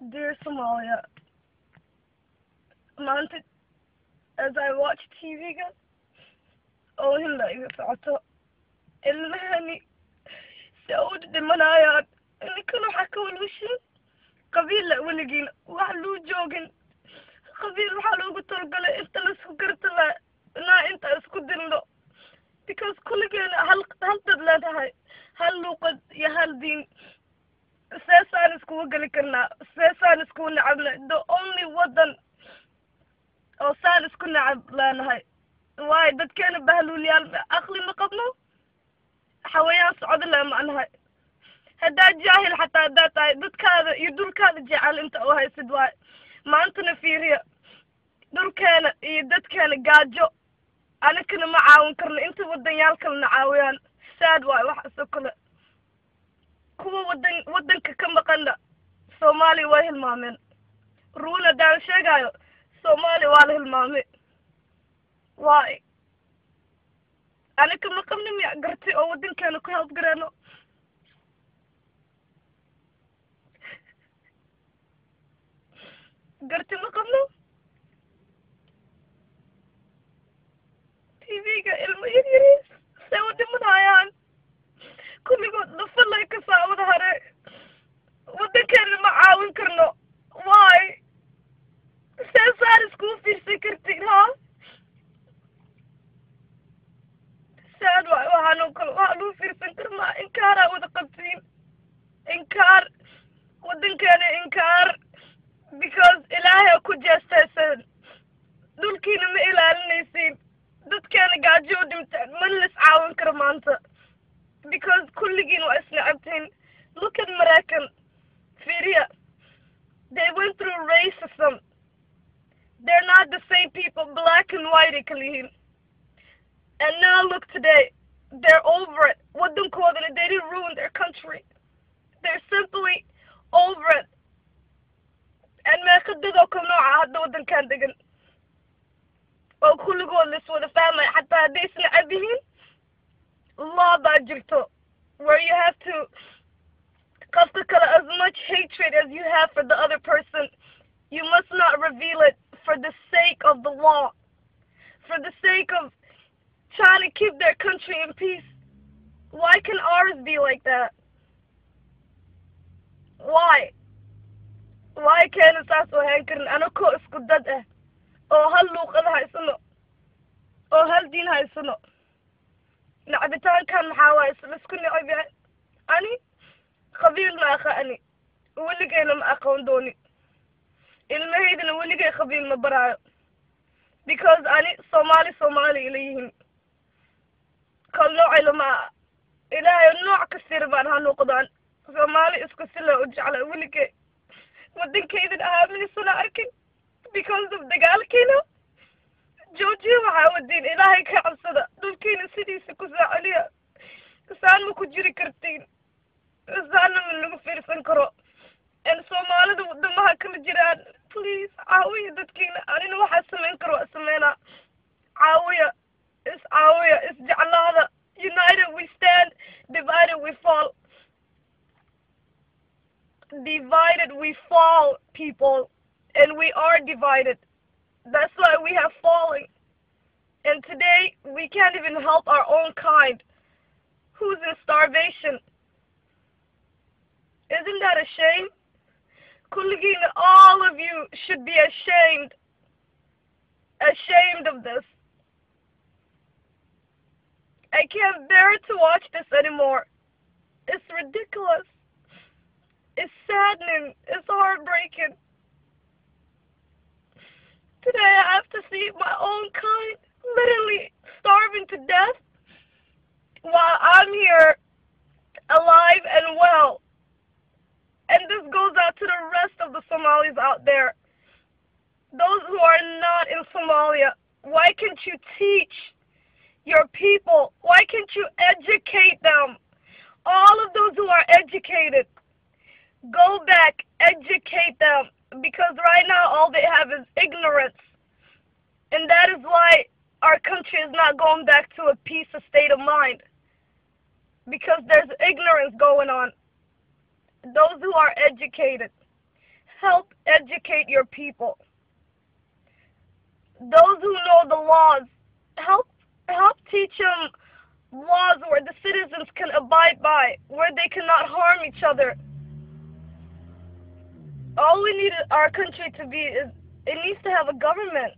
Dear Somalia, maanta as I watch TV-ga oo hilla iga socoto ilmahani saud dhimanayaan ninkan waxaa ka walwashin qabiilla weligiina wax loo joogin qabiil waxaa loogu talagalay inta laisku gartala ilaa inta isku dilno because kulligeena hal dad leedahay hal luuqad iyo hal diin seesaan iskugu geli karnaa seesaan iskugu nacabna the only wadan oo saan isku nacab leenahay waayo dadkeena bahluulyaal aqli ma qabno xawayaan socdo le ma nahay haddaa jaahil xataa haddaa tahay dadkaada iyo dhulkaada jecel inta u haysid waayo maantana fiiriya dhulkeena iyo dadkeena gaajo anakana ma caawin karno inta wadanyaalkalena caawiyaan sad waayo waxaasoo kale kuwa wadanka ka maqana Soomaaliya waa hilmaameen ruuna daan sheegayo Soomaaliya waa la hilmaamay waay anaka ma qabno miya garti oo wadankeena ku help gareeno garti ma qabno TV-ga ilmo yaryariis say u dhimanayaan kulligood dhafalay ka saawada hare wadankeena ma caawin karno waay seesaan iskuu fiirsan kartiin ha sad waay waxaanoo kale waxaa luu fiirsan karnaa inkaaraa wada qabtiin inkaar wadankeena inkaar because ilaahay ku jeestaysan dhulkiina ma ilaalinaysiin dadkeena gaajo u dhintaan ma lis caawin karo maanta because kulligiin waa isnacabtiin look at Maraykan fiiriya they went through racism they're not the same people black and white ay kala yihiin and now look today they're over it wadankoodana they didn't ruin their country they're simply over it and meeqadadoo kale nooca hadda wadankan degan oo kulligood lis wada fahmaya xataa hadday isnacab yihiin law baa jirto where you have to qofka kale as much hatred as you have for the other person you must not reveal it for the sake of the law for the sake of trying to keep their country in peace. Why can ours be like that? Why can't saas oo hayn karin anakoo isku dad ah oo hal luuqad haysano oo hal diin haysano nacbitaankan maxaa waaye isku necab yahay ani qabiil ma aqaani weligayna ma aqoon dooni ilmahaydana weligay qabiil ma baraayo because ani Soomaali ila yihiin kal noocay lama ilaahay nooc kastir baan ha noqdaan Soomaali isku sila u jeclay weligay wadankaydan aaminsana arkin because of dagaalkiina joojiya waxaa wadiin ilaahay ka cabsada dhulkiina sidiisa ku saacaliya saan ma ku jiri kartiin saana ma lagu fiirsan karo in Soomaalida wadamaha kala jiraan please caawiya dadkiina anina waxaa samayn karo waa sameynaa caawiya isjeclaada united we stand divided we fall people and we are divided that's why we have fallen and today we can't even help our own kind who's in starvation isn't that a shame kulligiina all of you should be ashamed of this I can't bear to watch this anymore it's ridiculous it's saddening it's heartbreaking today I have to see my own kind literally starving to death while I'm here alive and well and this goes out to the rest of the Somalis out there those who are not in Somalia why can't you teach your people why can't you educate them all of those who are educated go back educate them because right now all they have is ignorance and that is why our country is not going back to a peaceful state of mind because there's ignorance going on those who are educated help educate your people. Those who know the laws, help teach them laws where the citizens can abide by, where they cannot harm each other. All we need our country to be is, it needs to have a government.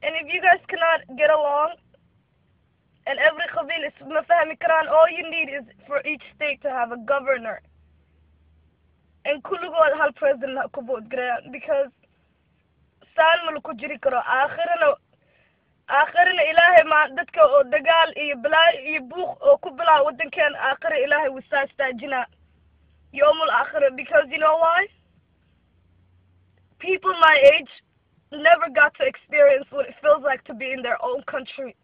And if you guys cannot get along, and every qabil is mafahmi karan, all you need is for each state to have a governor. And kulugod hal president ha kubod garan, because saan mulku jiri karo آخرنا إلهي ما دتك أو دجال يبلا يبوخ أو كبلا ودن كان آخر إلهي وساستاجنا يوم الآخرة. Because you know why? People my age never got to experience what it feels like to be in their own country.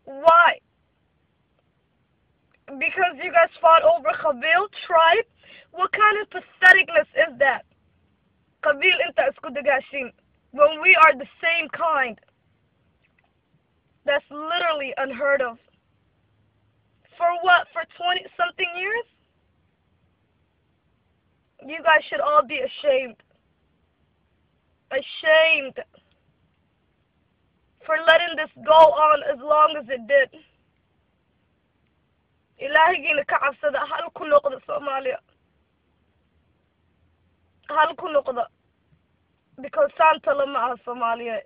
Why? Because you guys fought over Qabil tribe? What kind of patheticness is that? Qabil inta isku dagashin, when we are the same kind. That's literally unheard of. For what? For 20-something years? You guys should all be ashamed. Ashamed for letting this go on as long as it did. Ilahi gina ka'afsada hal ku noqda Soomaaliya. Hal ku noqda. Because Santa lama aha Soomaaliya.